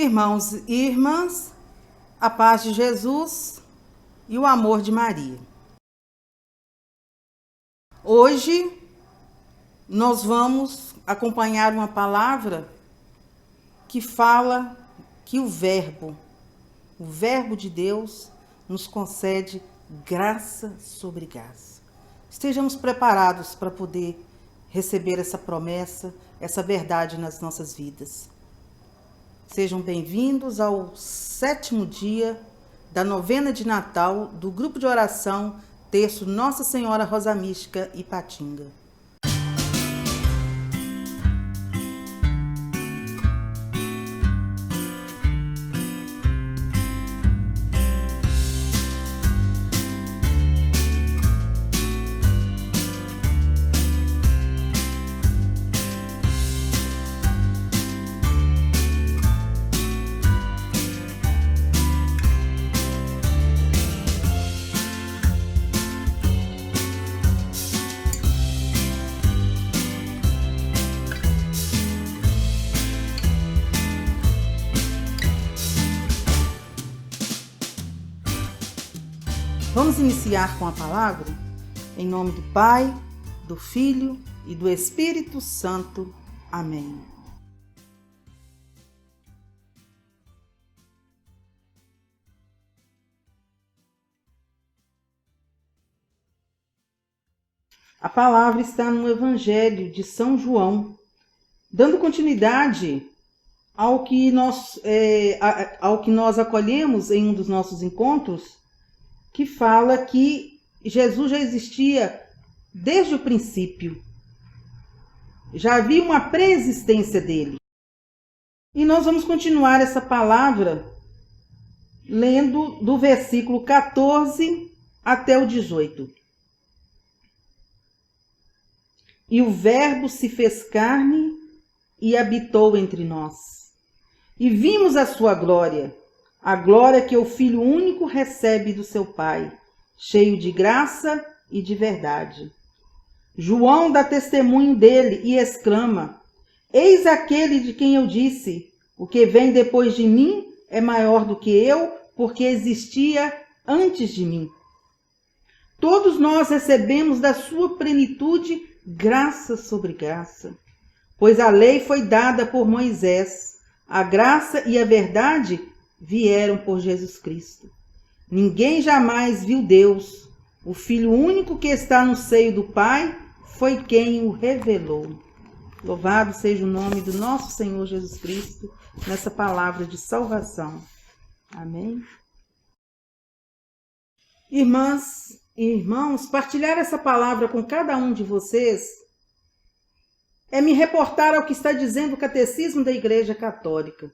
Irmãos e irmãs, a paz de Jesus e o amor de Maria. Hoje nós vamos acompanhar uma palavra que fala que o Verbo de Deus nos concede graça sobre graça. Estejamos preparados para poder receber essa promessa, essa verdade nas nossas vidas. Sejam bem-vindos ao 7º dia da novena de Natal do grupo de oração Terço Nossa Senhora Rosa Mística Ipatinga. Vamos iniciar com a palavra? Em nome do Pai, do Filho e do Espírito Santo. Amém. A palavra está no Evangelho de São João, dando continuidade ao que nós acolhemos em um dos nossos encontros, que fala que Jesus já existia desde o princípio. Já havia uma pré-existência dele. E nós vamos continuar essa palavra lendo do versículo 14 até o 18. E o Verbo se fez carne e habitou entre nós. E vimos a sua glória, a glória que o Filho único recebe do seu Pai, cheio de graça e de verdade. João dá testemunho dele e exclama: Eis aquele de quem eu disse, o que vem depois de mim é maior do que eu, porque existia antes de mim. Todos nós recebemos da sua plenitude graça sobre graça, pois a lei foi dada por Moisés, a graça e a verdade vieram por Jesus Cristo. Ninguém jamais viu Deus. O Filho único que está no seio do Pai foi quem o revelou. Louvado seja o nome do nosso Senhor Jesus Cristo nessa palavra de salvação. Amém. Irmãs e irmãos, partilhar essa palavra com cada um de vocês é me reportar ao que está dizendo o Catecismo da Igreja Católica,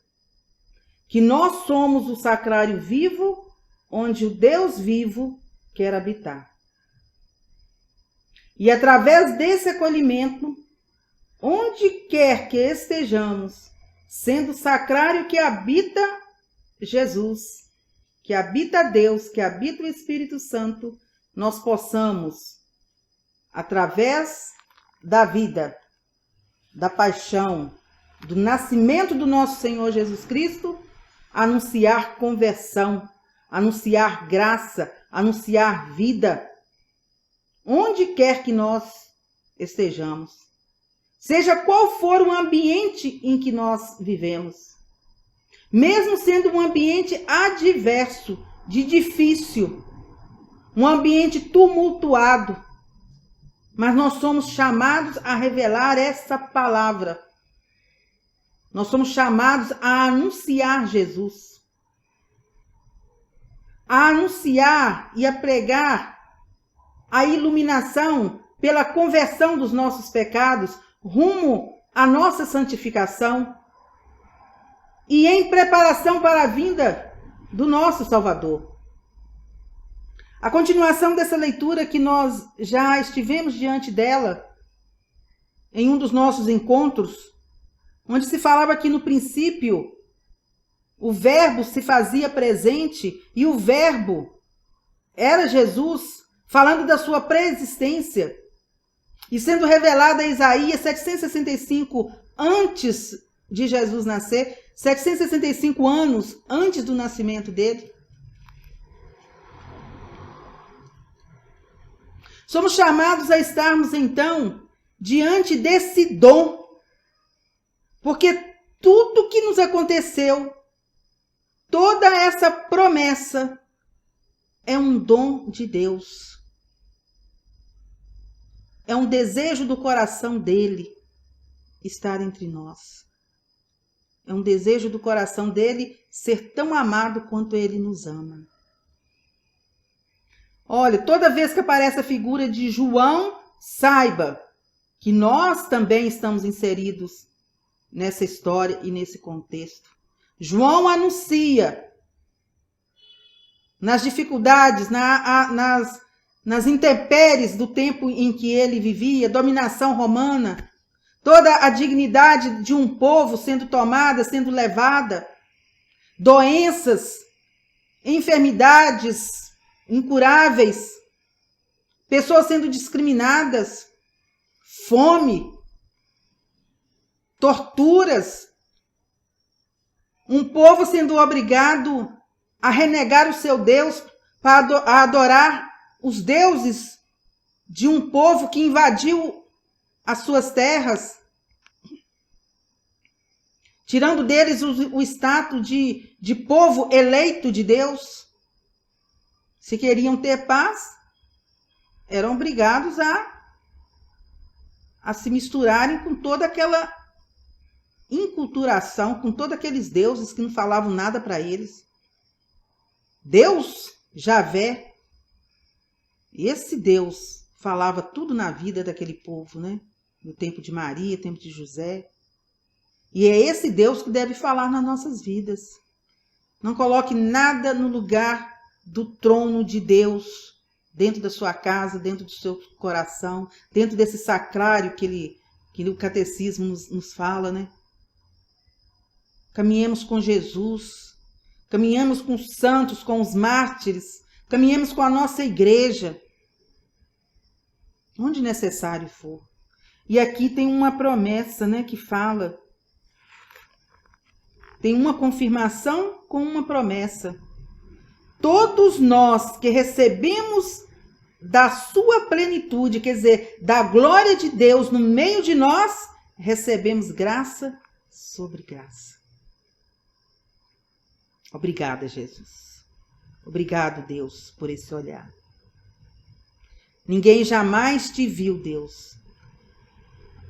que nós somos o sacrário vivo, onde o Deus vivo quer habitar. E através desse acolhimento, onde quer que estejamos, sendo o sacrário que habita Jesus, que habita Deus, que habita o Espírito Santo, nós possamos, através da vida, da paixão, do nascimento do nosso Senhor Jesus Cristo, anunciar conversão, anunciar graça, anunciar vida, onde quer que nós estejamos. Seja qual for o ambiente em que nós vivemos, mesmo sendo um ambiente adverso, de difícil, um ambiente tumultuado, mas nós somos chamados a revelar essa palavra. Nós somos chamados a anunciar Jesus, a anunciar e a pregar a iluminação pela conversão dos nossos pecados rumo à nossa santificação e em preparação para a vinda do nosso Salvador. A continuação dessa leitura que nós já estivemos diante dela em um dos nossos encontros, onde se falava que no princípio o Verbo se fazia presente e o Verbo era Jesus, falando da sua pré-existência e sendo revelada a Isaías 765 antes de Jesus nascer, 765 anos antes do nascimento dele. Somos chamados a estarmos, então, diante desse dom, porque tudo que nos aconteceu, toda essa promessa, é um dom de Deus. É um desejo do coração dele estar entre nós. É um desejo do coração dele ser tão amado quanto ele nos ama. Olha, toda vez que aparece a figura de João, saiba que nós também estamos inseridos nessa história e nesse contexto. João anuncia nas dificuldades, nas intempéries do tempo em que ele vivia, dominação romana, toda a dignidade de um povo sendo tomada, sendo levada, doenças, enfermidades incuráveis, pessoas sendo discriminadas, fome, torturas, um povo sendo obrigado a renegar o seu Deus para adorar os deuses de um povo que invadiu as suas terras, tirando deles o status de povo eleito de Deus. Se queriam ter paz, eram obrigados a se misturarem com toda aquela inculturação, com todos aqueles deuses que não falavam nada para eles. Deus, Javé, esse Deus falava tudo na vida daquele povo, né? No tempo de Maria, no tempo de José. E é esse Deus que deve falar nas nossas vidas. Não coloque nada no lugar do trono de Deus, dentro da sua casa, dentro do seu coração, dentro desse sacrário que o catecismo nos fala, né? Caminhemos com Jesus, caminhemos com os santos, com os mártires, caminhemos com a nossa igreja, onde necessário for. E aqui tem uma promessa, né, que fala, tem uma confirmação com uma promessa. Todos nós que recebemos da sua plenitude, quer dizer, da glória de Deus no meio de nós, recebemos graça sobre graça. Obrigada, Jesus. Obrigado, Deus, por esse olhar. Ninguém jamais te viu, Deus,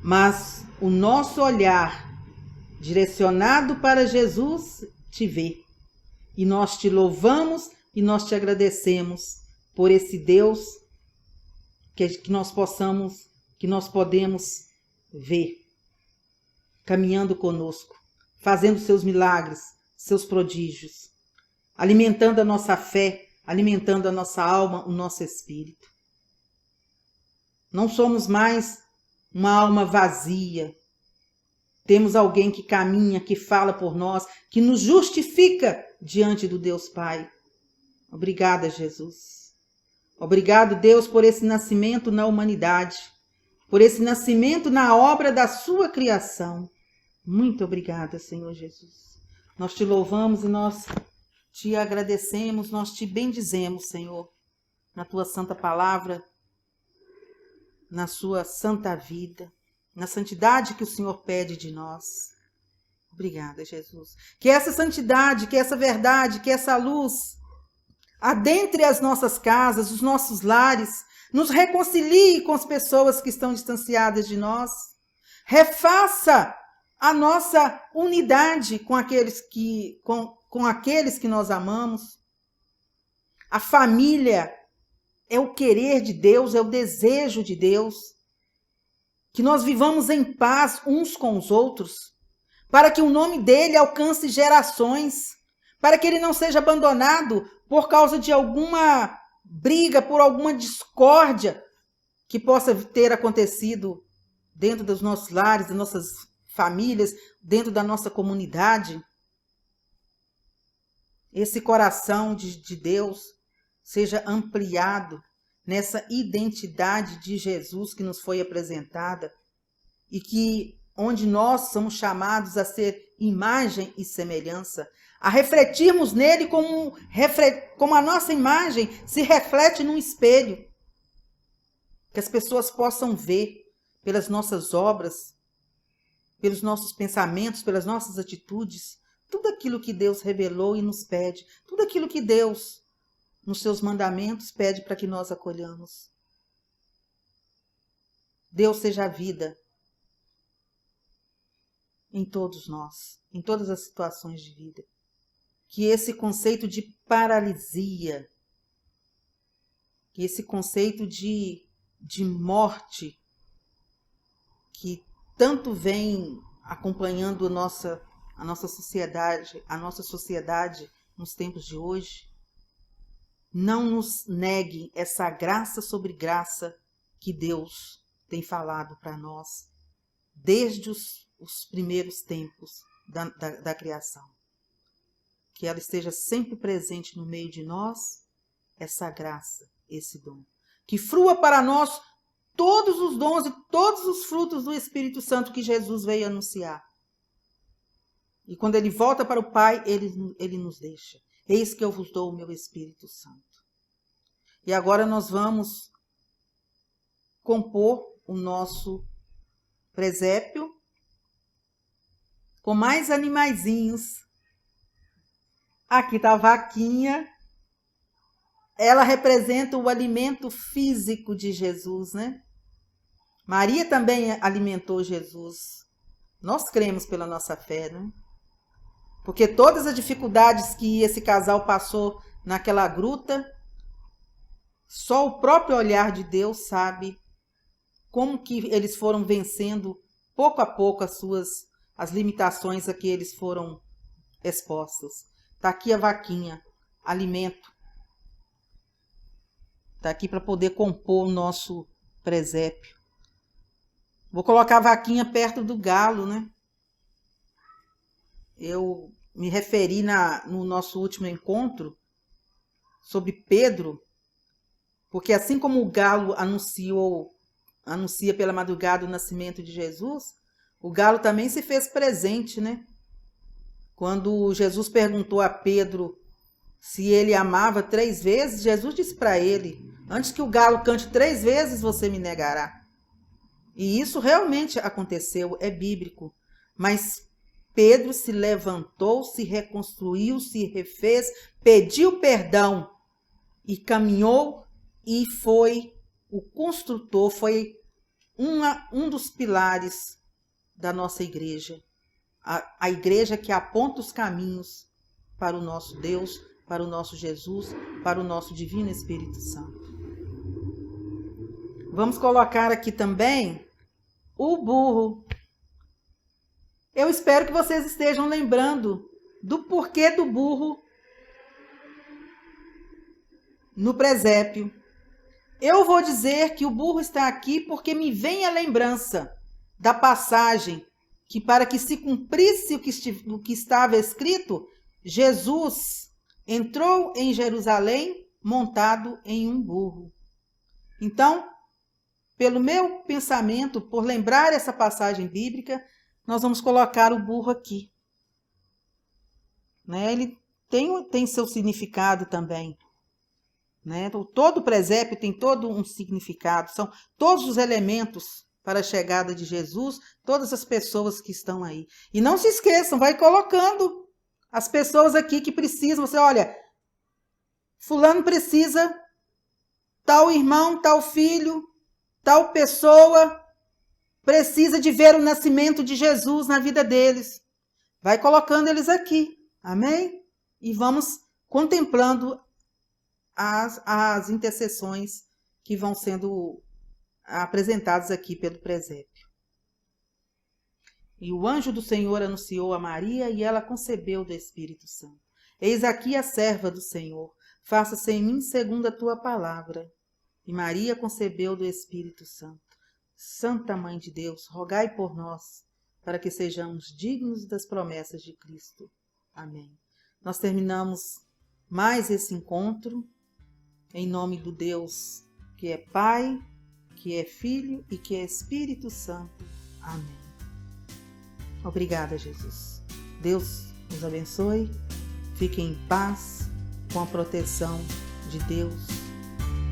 mas o nosso olhar direcionado para Jesus te vê. E nós te louvamos e nós te agradecemos por esse Deus que nós podemos ver caminhando conosco, fazendo seus milagres, seus prodígios, alimentando a nossa fé, alimentando a nossa alma, o nosso espírito. Não somos mais uma alma vazia. Temos alguém que caminha, que fala por nós, que nos justifica diante do Deus Pai. Obrigada, Jesus. Obrigado, Deus, por esse nascimento na humanidade, por esse nascimento na obra da sua criação. Muito obrigada, Senhor Jesus. Nós te louvamos e nós te agradecemos, nós te bendizemos, Senhor, na tua santa palavra, na sua santa vida, na santidade que o Senhor pede de nós. Obrigada, Jesus. Que essa santidade, que essa verdade, que essa luz adentre as nossas casas, os nossos lares, nos reconcilie com as pessoas que estão distanciadas de nós, refaça a nossa unidade com aqueles que nós amamos. A família é o querer de Deus, é o desejo de Deus. Que nós vivamos em paz uns com os outros, para que o nome dele alcance gerações, para que ele não seja abandonado por causa de alguma briga, por alguma discórdia que possa ter acontecido dentro dos nossos lares, das nossas famílias, dentro da nossa comunidade. Esse coração de Deus seja ampliado nessa identidade de Jesus que nos foi apresentada e que onde nós somos chamados a ser imagem e semelhança, a refletirmos nele como a nossa imagem se reflete num espelho, que as pessoas possam ver pelas nossas obras, pelos nossos pensamentos, pelas nossas atitudes, tudo aquilo que Deus revelou e nos pede, tudo aquilo que Deus, nos seus mandamentos, pede para que nós acolhamos. Deus seja a vida em todos nós, em todas as situações de vida. Que esse conceito de paralisia, que esse conceito de morte, que tanto vem acompanhando a nossa sociedade nos tempos de hoje, não nos negue essa graça sobre graça que Deus tem falado para nós desde os primeiros tempos da criação. Que ela esteja sempre presente no meio de nós, essa graça, esse dom. Que flua para nós todos os dons e todos os frutos do Espírito Santo que Jesus veio anunciar. E quando ele volta para o Pai, ele nos deixa. Eis que eu vos dou o meu Espírito Santo. E agora nós vamos compor o nosso presépio com mais animaizinhos. Aqui está a vaquinha. Ela representa o alimento físico de Jesus, né? Maria também alimentou Jesus. Nós cremos pela nossa fé, né? Porque todas as dificuldades que esse casal passou naquela gruta, só o próprio olhar de Deus sabe como que eles foram vencendo pouco a pouco as limitações a que eles foram expostos. Está aqui a vaquinha, alimento. Está aqui para poder compor o nosso presépio. Vou colocar a vaquinha perto do galo, né? Eu me referi no nosso último encontro sobre Pedro, porque assim como o galo anuncia pela madrugada o nascimento de Jesus, o galo também se fez presente, né? Quando Jesus perguntou a Pedro se ele amava 3 vezes, Jesus disse para ele: antes que o galo cante 3 vezes, você me negará. E isso realmente aconteceu, é bíblico. Mas Pedro se levantou, se reconstruiu, se refez, pediu perdão e caminhou e foi o construtor, foi um dos pilares da nossa igreja. A igreja que aponta os caminhos para o nosso Deus, para o nosso Jesus, para o nosso Divino Espírito Santo. Vamos colocar aqui também o burro. Eu espero que vocês estejam lembrando do porquê do burro no presépio. Eu vou dizer que o burro está aqui porque me vem a lembrança da passagem que, para que se cumprisse o que estava escrito, Jesus entrou em Jerusalém montado em um burro. Então, pelo meu pensamento, por lembrar essa passagem bíblica, nós vamos colocar o burro aqui. Né? Ele tem seu significado também. Né? Todo presépio tem todo um significado. São todos os elementos para a chegada de Jesus, todas as pessoas que estão aí. E não se esqueçam, vai colocando as pessoas aqui que precisam. Você olha, fulano precisa, tal irmão, tal filho, tal pessoa precisa de ver o nascimento de Jesus na vida deles. Vai colocando eles aqui, amém? E vamos contemplando as intercessões que vão sendo apresentadas aqui pelo presépio. E o anjo do Senhor anunciou a Maria, e ela concebeu do Espírito Santo. Eis aqui a serva do Senhor, faça-se em mim segundo a tua palavra. E Maria concebeu do Espírito Santo. Santa Mãe de Deus, rogai por nós, para que sejamos dignos das promessas de Cristo. Amém. Nós terminamos mais esse encontro, em nome do Deus que é Pai, que é Filho e que é Espírito Santo. Amém. Obrigada, Jesus. Deus nos abençoe. Fiquem em paz com a proteção de Deus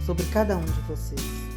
sobre cada um de vocês.